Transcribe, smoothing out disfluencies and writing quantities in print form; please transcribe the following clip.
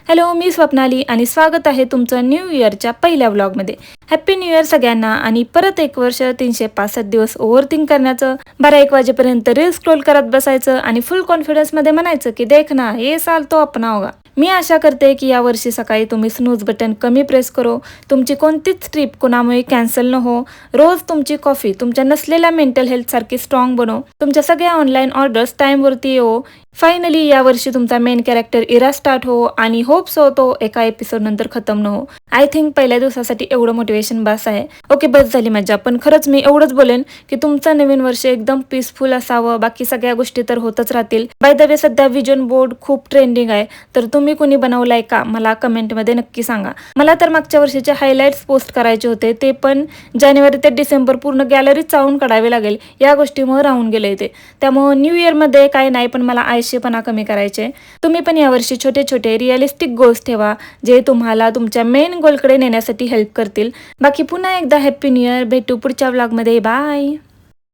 Hello, मी स्वप्नाली आणि स्वागत आहे तुमचं न्यू इयरच्या पहिल्या व्लॉगमध्ये. हॅप्पी न्यू इयर सगळ्यांना. आणि परत एक वर्ष 365 दिवस ओव्हरथिंक करण्याचं, 12-1 वाजेपर्यंत रील स्क्रोल करत बसायचं आणि फुल कॉन्फिडन्समध्ये म्हणायचं की देख ना, ये साल तो अपना होगा. मी आशा करते की या वर्षी सकाळी तुम्ही स्नूज बटन कमी प्रेस करो, तुमची कोणतीच ट्रिप कोणामुळे कॅन्सल न हो, रोज तुमची कॉफी तुमच्या नसलेल्या मेंटल हेल्थ सारखी स्ट्रॉंग बनव, तुमच्या सगळ्या ऑनलाईन ऑर्डर्स टाइमवरती येऊ, फायनली या वर्षी तुमचा मेन कॅरेक्टर इरा स्टार्ट हो आणि होप सो तो एका एपिसोड नंतर खतम न हो. आय थिंक पहिल्या दिवसासाठी एवढं मोटिवेशन बस आहे. ओके, बस झाली मज्जा. पण खरंच मी एवढंच बोलेन की तुमचं नवीन वर्ष एकदम पीसफुल असावं. बाकी सगळ्या गोष्टी तर होतच राहतील. बाय द वे, सध्या विजन बोर्ड खूप ट्रेंडिंग आहे, तर तुम्ही कोणी बनवलाय का मला कमेंटमध्ये नक्की सांगा. मला तर मागच्या वर्षीचे हायलाइट्स पोस्ट करायचे होते, ते पण जानेवारी ते डिसेंबर पूर्ण गॅलरीत चावून काढावे लागेल, या गोष्टीमुळे राहून गेले ते. त्यामुळे न्यू इयरमध्ये काय नाही, पण मला आळशीपणा कमी करायचे. तुम्ही पण यावर्षी छोटे छोटे रिअलिस्टिक गोल्स ठेवा, जे तुम्हाला तुमच्या मेन गोलकडे नेण्यासाठी हेल्प करतील. बाकी पुन्हा एकदा हॅप्पी न्यू इयर. भेटू पुढच्या व्लॉगमध्ये. बाय.